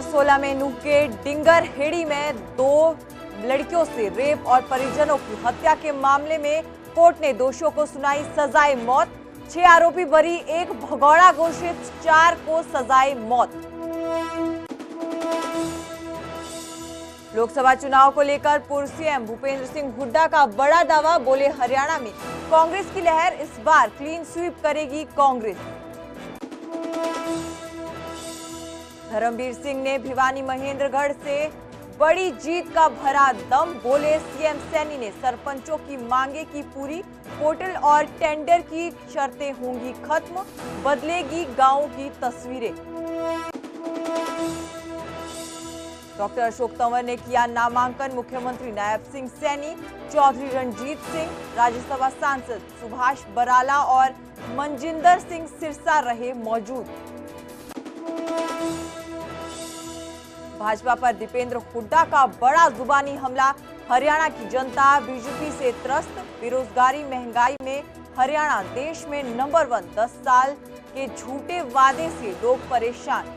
2016 में नूह के डिंगर हेड़ी में 2 लड़कियों से रेप और परिजनों की हत्या के मामले में कोर्ट ने दोषियों को सुनाई सजाए मौत। 6 आरोपी बरी, 1 भगौड़ा घोषित, 4 को सजाए मौत। लोकसभा चुनाव को लेकर पूर्व सीएम भूपेंद्र सिंह हुड्डा का बड़ा दावा, बोले हरियाणा में कांग्रेस की लहर, इस बार क्लीन स्वीप करेगी कांग्रेस। धर्मवीर सिंह ने भिवानी महेंद्रगढ़ से बड़ी जीत का भरा दम, बोले सीएम सैनी ने सरपंचों की मांगे की पूरी, पोर्टल और टेंडर की शर्तें होंगी खत्म, बदलेगी गांवों की तस्वीरें। डॉक्टर अशोक तंवर ने किया नामांकन, मुख्यमंत्री नायब सिंह सैनी, चौधरी रणजीत सिंह, राज्यसभा सांसद सुभाष बराला और मनजिंदर सिंह सिरसा रहे मौजूद। भाजपा पर दीपेंद्र हुड्डा का बड़ा जुबानी हमला, हरियाणा की जनता बीजेपी से त्रस्त, बेरोजगारी महंगाई में हरियाणा देश में नंबर 1, 10 साल के झूठे वादे से लोग परेशान।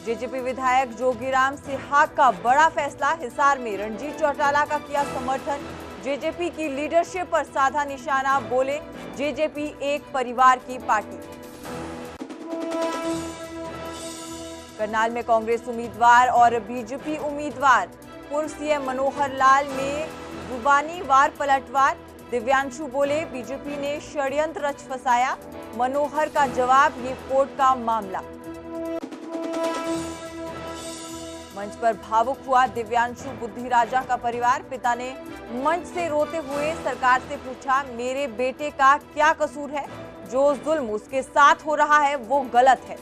जेजेपी विधायक जोगीराम सिहाग का बड़ा फैसला, हिसार में रणजीत चौटाला का किया समर्थन, जेजेपी की लीडरशिप पर साधा निशाना, बोले जेजेपी एक परिवार की पार्टी। करनाल में कांग्रेस उम्मीदवार और बीजेपी उम्मीदवार पूर्व सीएम मनोहर लाल में जुबानी वार पलटवार, दिव्यांशु बोले बीजेपी ने षड्यंत्र रच फंसाया, मनोहर का जवाब, ये कोर्ट का मामला। मंच पर भावुक हुआ दिव्यांशु बुद्धिराजा का परिवार, पिता ने मंच से रोते हुए सरकार से पूछा, मेरे बेटे का क्या कसूर है, जो जुल्म उसके साथ हो रहा है वो गलत है।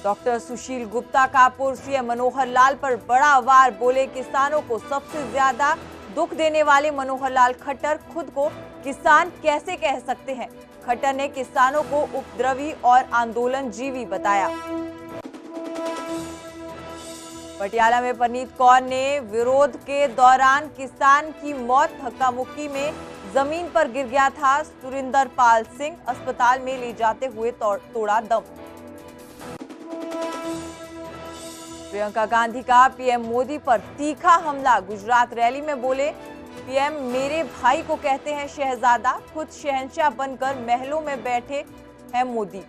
डॉक्टर सुशील गुप्ता का पूर्व सीएम मनोहर लाल पर बड़ा वार, बोले किसानों को सबसे ज्यादा दुख देने वाले मनोहर लाल खट्टर खुद को किसान कैसे कह सकते हैं। खट्टर ने किसानों को उपद्रवी और आंदोलनजीवी बताया। पटियाला में परनीत कौर ने विरोध के दौरान किसान की मौत, धक्का मुक्की में जमीन पर गिर गया था सुरिंदर पाल सिंह, अस्पताल में ले जाते हुए तोड़ा दम। प्रियंका गांधी का पीएम मोदी पर तीखा हमला, गुजरात रैली में बोले पीएम मेरे भाई को कहते हैं शहजादा, खुद शहंशाह बनकर महलों में बैठे हैं मोदी।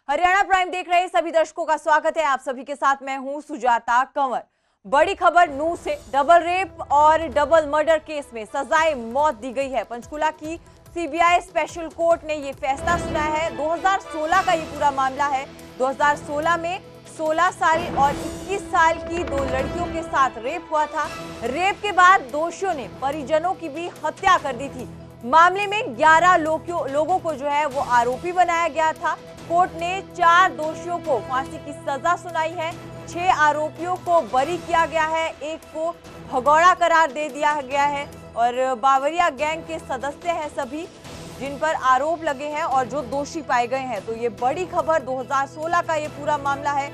हरियाणा प्राइम देख रहे सभी दर्शकों का स्वागत है। आप सभी के साथ मैं हूं सुजाता कंवर। बड़ी खबर, नूह से डबल रेप और डबल मर्डर केस में सजाए मौत दी गई है। पंचकुला की सीबीआई स्पेशल कोर्ट ने ये फैसला सुनाया है। 2016 का ये पूरा मामला है। 2016 में 16 साल और 21 साल की 2 लड़कियों के साथ रेप हुआ था। रेप के बाद दोषियों ने परिजनों की भी हत्या कर दी थी। मामले में 11 लोगों को जो है वो आरोपी बनाया गया था। कोर्ट ने 4 दोषियों को फांसी की सजा सुनाई है। 6 आरोपियों को बरी किया गया है, 1 को भगौड़ा करार दे दिया गया है और बावरिया गैंग के सदस्य हैं सभी जिन पर आरोप लगे हैं और जो दोषी पाए गए हैं। तो ये बड़ी खबर, 2016 का ये पूरा मामला है।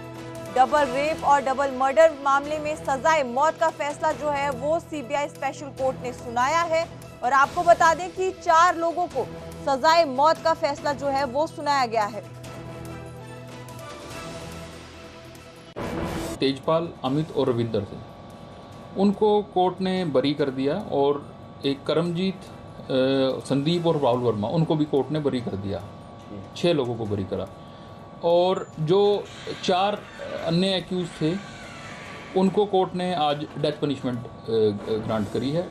डबल रेप और डबल मर्डर मामले में सजाए मौत का फैसला जो है वो सीबीआई स्पेशल कोर्ट ने सुनाया है। और आपको बता दें कि 4 लोगों को सजाए मौत का फैसला जो है वो सुनाया गया है। तेजपाल, अमित और रविंदर सिंह, उनको कोर्ट ने बरी कर दिया और एक करमजीत, संदीप और राहुल वर्मा, उनको भी कोर्ट ने बरी कर दिया। 6 लोगों को बरी करा और जो 4 अन्य एक्यूज थे उनको कोर्ट ने आज डेथ पनिशमेंट ग्रांट करी है।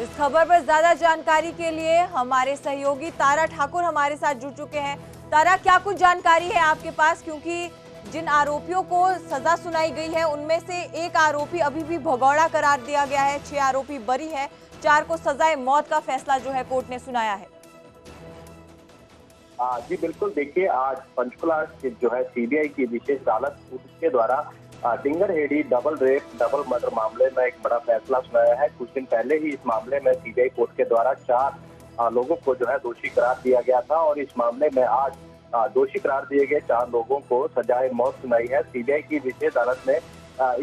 इस खबर पर ज्यादा जानकारी के लिए हमारे सहयोगी तारा ठाकुर हमारे साथ जुड़ चुके हैं। तारा, क्या कुछ जानकारी है आपके पास, क्योंकि जिन आरोपियों को सजा सुनाई गई है उनमें से 1 आरोपी अभी भी भगौड़ा करार दिया गया है, 6 आरोपी बरी है, 4 को सजाए मौत का फैसला जो है कोर्ट ने सुनाया है। जी बिल्कुल, देखिए आज पंचकुला जो है सीबीआई की विशेष अदालत उसके द्वारा डिंगर हेड़ी डबल रेप डबल मर्डर मामले में एक बड़ा फैसला सुनाया है। कुछ दिन पहले ही इस मामले में सीबीआई कोर्ट के द्वारा 4 लोगों को जो है दोषी करार दिया गया था और इस मामले में आज दोषी करार दिए गए 4 लोगों को सजाए मौत सुनाई है। सीबीआई की विशेष अदालत ने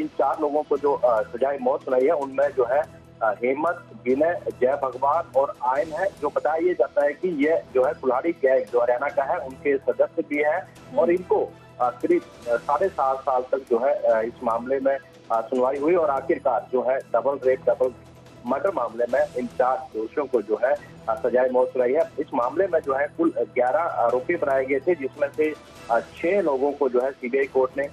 इन 4 लोगों को जो सजाए मौत सुनाई है उनमें जो है हेमंत, विनय, जय भगवान और आयन है। जो बताया ये जाता है कि ये जो है कुल्हाड़ी गैंग जो हरियाणा का है उनके सदस्य भी है और इनको करीब 7.5 साल तक जो है इस मामले में सुनवाई हुई और आखिरकार जो है डबल रेप डबल मर्डर मामले में इन 4 दोषियों को जो है सजाए मौत सुनाई है। इस मामले में जो है कुल 11 आरोपी बनाए गए थे, जिसमें से 6 लोगों को जो है सीबीआई कोर्ट ने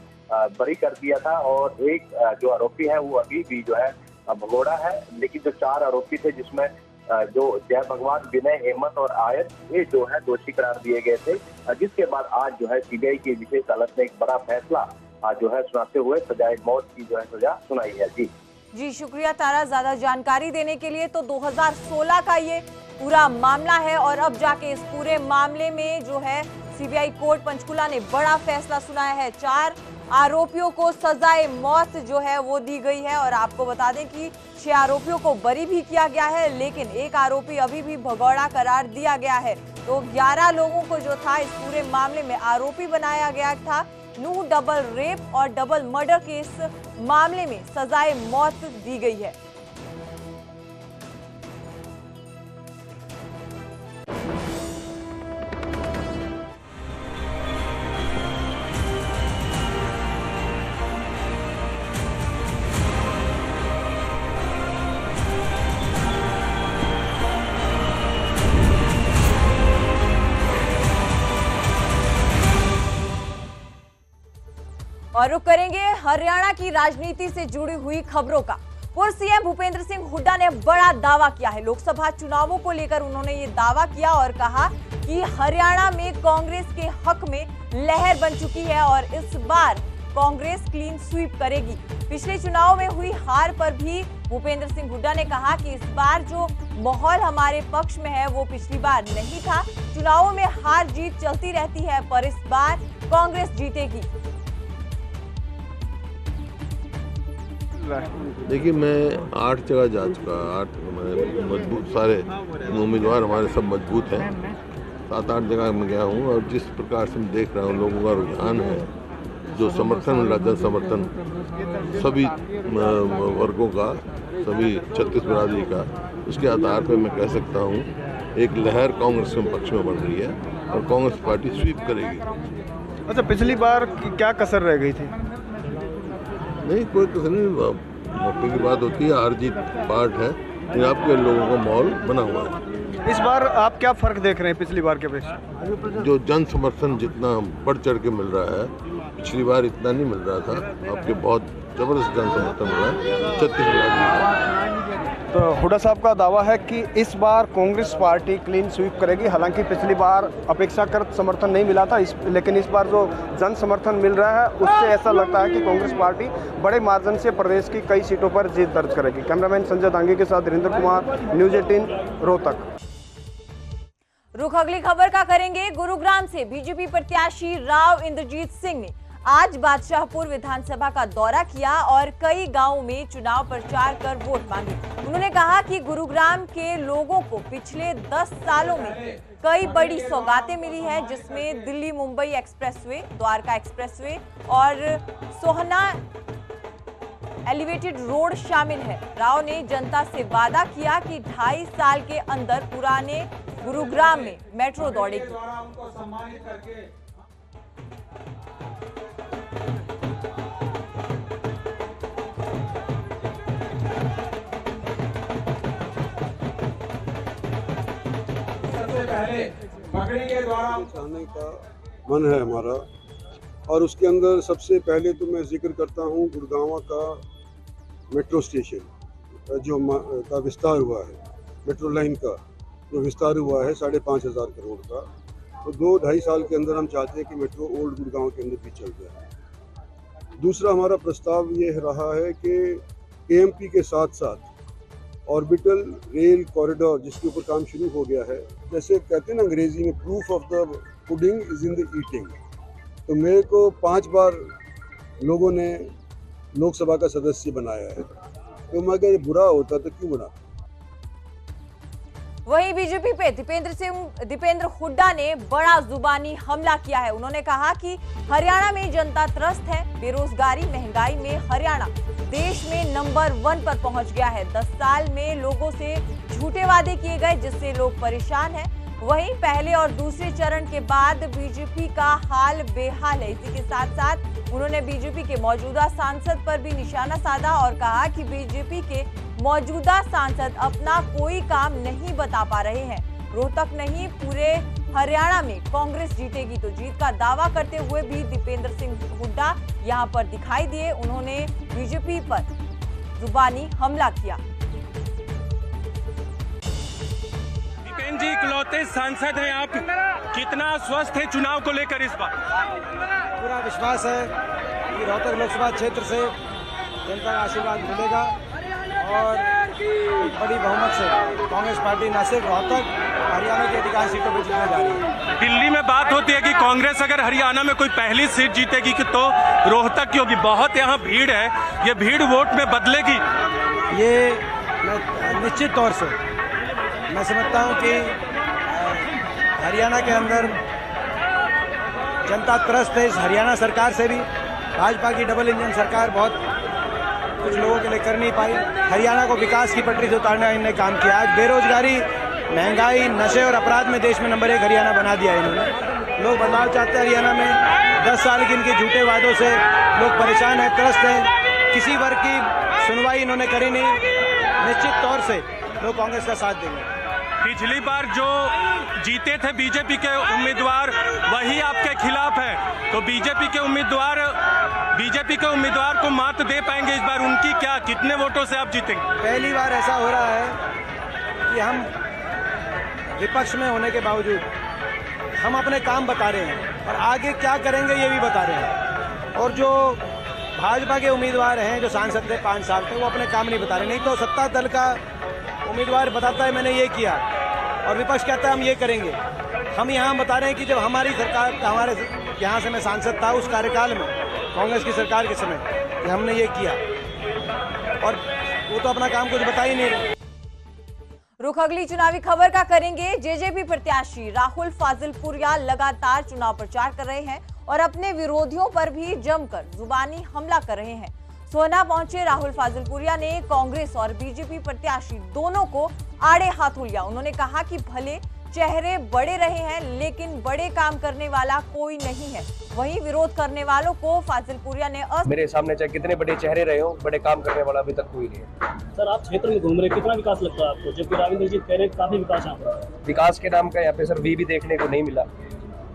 बरी कर दिया था और एक जो आरोपी है वो अभी भी जो है भगोड़ा है। लेकिन जो 4 आरोपी थे जिसमें जो जय भगवान, विनय, हेमंत और आयन ये जो है दोषी करार दिए गए थे, जिसके बाद आज जो है सीबीआई की विशेष अदालत ने एक बड़ा फैसला जो है सुनाते हुए सजाए मौत की जो है सजा सुनाई है। जी शुक्रिया तारा, ज्यादा जानकारी देने के लिए। तो 2016 का ये पूरा मामला है और अब जाके इस पूरे मामले में जो है सीबीआई कोर्ट पंचकुला ने बड़ा फैसला सुनाया है। 4 आरोपियों को सजाए मौत जो है वो दी गई है और आपको बता दें कि 6 आरोपियों को बरी भी किया गया है, लेकिन एक आरोपी अभी भी भगौड़ा करार दिया गया है। तो 11 लोगों को जो था इस पूरे मामले में आरोपी बनाया गया था। नूह डबल रेप और डबल मर्डर के इस मामले में सजाए मौत दी गई है। और रुक करेंगे हरियाणा की राजनीति से जुड़ी हुई खबरों का। पूर्व सीएम भूपेंद्र सिंह हुड्डा ने बड़ा दावा किया है। लोकसभा चुनावों को लेकर उन्होंने ये दावा किया और कहा कि हरियाणा में कांग्रेस के हक में लहर बन चुकी है और इस बार कांग्रेस क्लीन स्वीप करेगी। पिछले चुनाव में हुई हार पर भी भूपेंद्र सिंह हुड्डा ने कहा कि इस बार जो माहौल हमारे पक्ष में है वो पिछली बार नहीं था। चुनावों में हार जीत चलती रहती है पर इस बार कांग्रेस जीतेगी। देखिए, मैं 8 जगह जा चुका, 8 मजबूत सारे उम्मीदवार हमारे सब मजबूत हैं। 7-8 जगह मैं गया हूँ और जिस प्रकार से मैं देख रहा हूँ लोगों का रुझान है, जो समर्थन मिल रहा है, समर्थन सभी वर्गों का, सभी 36 बिरादरी का, उसके आधार पर मैं कह सकता हूँ एक लहर कांग्रेस के पक्ष में बढ़ रही है और कांग्रेस पार्टी स्वीप करेगी। अच्छा, पिछली बार क्या कसर रह गई थी? नहीं, कोई कसर नहीं, मौके की बात होती है, हार जीत पार्ट है, लेकिन आपके लोगों का माहौल बना हुआ है। इस बार आप क्या फर्क देख रहे हैं पिछली बार के अपेक्षा? जो जन समर्थन जितना बढ़ चढ़ के मिल रहा है, पिछली बार इतना नहीं मिल रहा था। आपके बहुत जबरदस्त जन समर्थन मिला है 36 बिरादरी। तो हुड्डा साहब का दावा है कि इस बार कांग्रेस पार्टी क्लीन स्वीप करेगी। हालांकि पिछली बार अपेक्षाकृत समर्थन नहीं मिला था, लेकिन इस बार जो जन समर्थन मिल रहा है उससे ऐसा लगता है कि कांग्रेस पार्टी बड़े मार्जिन से प्रदेश की कई सीटों पर जीत दर्ज करेगी। कैमरामैन संजय दांगे के साथ धीरेन्द्र कुमार, न्यूज 18 रोहतक। रुख अगली खबर का करेंगे। गुरुग्राम से बीजेपी प्रत्याशी राव इंद्रजीत सिंह ने आज बादशाहपुर विधानसभा का दौरा किया और कई गांवों में चुनाव प्रचार कर वोट मांगे। उन्होंने कहा कि गुरुग्राम के लोगों को पिछले 10 सालों में कई बड़ी सौगातें मिली हैं, जिसमें दिल्ली मुंबई एक्सप्रेसवे, द्वारका एक्सप्रेसवे और सोहना एलिवेटेड रोड शामिल है। राव ने जनता से वादा किया कि 2.5 साल के अंदर पुराने गुरुग्राम में मेट्रो दौड़ेगी। चाहने का मन है हमारा, और उसके अंदर सबसे पहले तो मैं जिक्र करता हूँ गुड़गांव का मेट्रो स्टेशन जो का विस्तार हुआ है, मेट्रो लाइन का जो विस्तार हुआ है 5,500 करोड़ का। तो 2-2.5 साल के अंदर हम चाहते हैं कि मेट्रो ओल्ड गुड़गांव के अंदर भी चल जाए। दूसरा हमारा प्रस्ताव ये रहा है कि एएमपी के साथ साथ ऑर्बिटल रेल कॉरिडोर जिसके ऊपर काम शुरू हो गया है, जैसे कहते हैं ना अंग्रेजी में, proof of the pudding is in the eating. तो मेरे को 5 बार लोगों ने लोकसभा का सदस्य बनाया है, तो मैं अगर बुरा होता तो क्यों बना। वहीं बीजेपी पे दीपेंद्र हुड्डा ने बड़ा जुबानी हमला किया है। उन्होंने कहा कि हरियाणा में जनता त्रस्त है, बेरोजगारी महंगाई में हरियाणा देश में नंबर 1 पर पहुंच गया है। 10 साल में लोगों से झूठे वादे किए गए जिससे लोग परेशान हैं। वहीं पहले और दूसरे चरण के बाद बीजेपी का हाल बेहाल है। इसी के साथ साथ उन्होंने बीजेपी के मौजूदा सांसद पर भी निशाना साधा और कहा कि बीजेपी के मौजूदा सांसद अपना कोई काम नहीं बता पा रहे हैं। रोहतक नहीं, पूरे हरियाणा में कांग्रेस जीतेगी। तो जीत का दावा करते हुए भी दीपेंद्र सिंह हुड्डा यहां पर दिखाई दिए। उन्होंने बीजेपी पर जुबानी हमला किया। दीपेंद्र जी इकलौते सांसद हैं आप, कितना स्वस्थ है चुनाव को लेकर इस बार? पूरा विश्वास है कि रोहतक लोकसभा क्षेत्र से जनता का आशीर्वाद मिलेगा और एक बड़ी बहुमत से कांग्रेस पार्टी न सिर्फ रोहतक, हरियाणा की अधिकांश सीटों पर जीतने जा रही है। दिल्ली में बात होती है कि कांग्रेस अगर हरियाणा में कोई पहली सीट जीतेगी कि तो रोहतक की होगी। बहुत यहाँ भीड़ है, ये भीड़ वोट में बदलेगी? ये निश्चित तौर से मैं समझता हूँ कि हरियाणा के अंदर जनता त्रस्त है इस हरियाणा सरकार से भी। भाजपा की डबल इंजन सरकार बहुत कुछ लोगों के लिए कर नहीं पाई। हरियाणा को विकास की पटरी से उतारने इन्होंने काम किया। आज बेरोजगारी, महंगाई, नशे और अपराध में देश में नंबर 1 हरियाणा बना दिया इन्होंने। लोग बदलाव चाहते हैं हरियाणा में। 10 साल के इनके झूठे वादों से लोग परेशान हैं, त्रस्त हैं। किसी वर्ग की सुनवाई इन्होंने करी नहीं। निश्चित तौर से लोग कांग्रेस का साथ देंगे। पिछली बार जो जीते थे बीजेपी के उम्मीदवार वही आपके खिलाफ है, तो बीजेपी के उम्मीदवार को मात दे पाएंगे इस बार? उनकी क्या, कितने वोटों से आप जीतेंगे? पहली बार ऐसा हो रहा है कि हम विपक्ष में होने के बावजूद हम अपने काम बता रहे हैं और आगे क्या करेंगे ये भी बता रहे हैं। और जो भाजपा के उम्मीदवार हैं, जो सांसद थे 5 साल तक, वो अपने काम नहीं बता रहे। नहीं तो सत्ता दल का उम्मीदवार बताता है मैंने ये किया और विपक्ष कहता है हम ये करेंगे। हम यहाँ बता रहे हैं कि जब हमारी सरकार, हमारे यहाँ से मैं सांसद था उस कार्यकाल में, कांग्रेस की सरकार के समय, कि हमने ये किया, और वो तो अपना काम कुछ बता ही नहीं रहे। रुख अगली चुनावी खबर का करेंगे। जेजेपी प्रत्याशी राहुल फाजिलपुरिया लगातार चुनाव प्रचार कर रहे हैं और अपने विरोधियों पर भी जमकर जुबानी हमला कर रहे हैं। सोहना पहुंचे राहुल फाजिलपुरिया ने कांग्रेस और बीजेपी प्रत्याशी दोनों को आड़े हाथों लिया। उन्होंने कहा कि भले चेहरे बड़े रहे हैं लेकिन बड़े काम करने वाला कोई नहीं है। वहीं विरोध करने वालों को फाजिलपुरिया ने मेरे सामने चाहे कितने बड़े चेहरे रहे हो, बड़े काम करने वाला अभी तक कोई नहीं है। सर, आप क्षेत्र में घूम रहे, कितना विकास लगता है आपको? जबकि राविंद्र जी कह रहे हैं काफी विकास यहाँ पर। विकास के नाम का यहाँ पे सर भी देखने को नहीं मिला।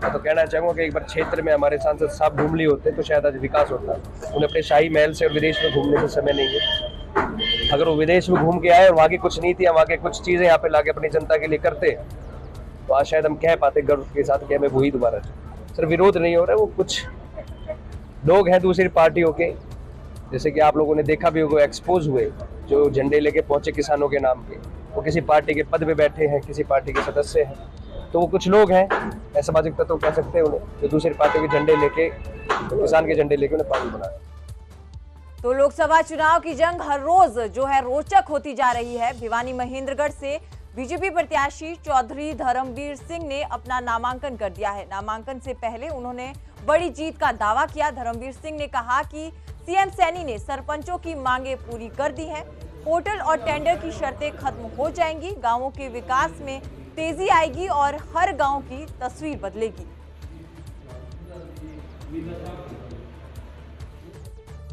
मैं तो कहना चाहूँगा कि एक बार क्षेत्र में हमारे सांसद साहब घूम लिए होते तो शायद आज विकास होता। उन्हें अपने शाही महल से और विदेश में घूमने का समय नहीं है। अगर वो विदेश में घूम के आए और वहाँ की कुछ नीति, वहाँ के कुछ चीज़ें यहाँ पे लाके अपनी जनता के लिए करते तो आज शायद हम कह पाते गर्व के साथ कि हमें वही दोबारा। सर विरोध नहीं हो रहा है, वो कुछ लोग हैं दूसरी पार्टियों के, जैसे कि आप लोगों ने देखा भी होगा, एक्सपोज हुए, जो झंडे लेके पहुंचे किसानों के नाम पे, वो किसी पार्टी के पद पे बैठे हैं, किसी पार्टी के सदस्य हैं। तो वो कुछ लोग हैं, असामाजिक तत्व कह सकते हैं उन्हें, जो दूसरी पार्टी के झंडे लेके, किसान के झंडे लेके उन्हें पार्टी बनाए। तो लोकसभा चुनाव की जंग हर रोज जो है रोचक होती जा रही है। भिवानी महेंद्रगढ़ से बीजेपी प्रत्याशी चौधरी धर्मवीर सिंह ने अपना नामांकन कर दिया है। नामांकन से पहले उन्होंने बड़ी जीत का दावा किया। धर्मवीर सिंह ने कहा कि सीएम सैनी ने सरपंचों की मांगे पूरी कर दी हैं। पोर्टल और टेंडर की शर्तें खत्म हो जाएंगी। गांवों के विकास में तेजी आएगी और हर गांव की तस्वीर बदलेगी।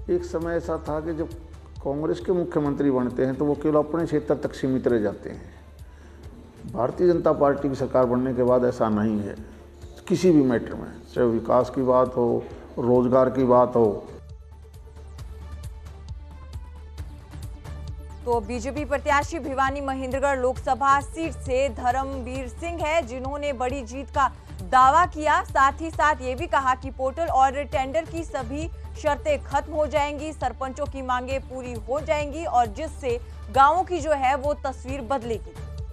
एक समय ऐसा था कि जब कांग्रेस के मुख्यमंत्री बनते हैं तो वो केवल अपने क्षेत्र तक सीमित रह जाते हैं। भारतीय जनता पार्टी की सरकार बनने के बाद ऐसा नहीं है। किसी भी मैटर में, चाहे विकास की बात हो, रोजगार की बात हो। तो बीजेपी प्रत्याशी भिवानी महेंद्रगढ़ लोकसभा सीट से धर्मवीर सिंह है, जिन्होंने बड़ी जीत का दावा किया। साथ ही साथ ये भी कहा कि पोर्टल और टेंडर की सभी शर्तें खत्म हो जाएंगी, सरपंचों की मांगे पूरी हो जाएंगी और जिससे गांवों की जो है वो तस्वीर बदलेगी।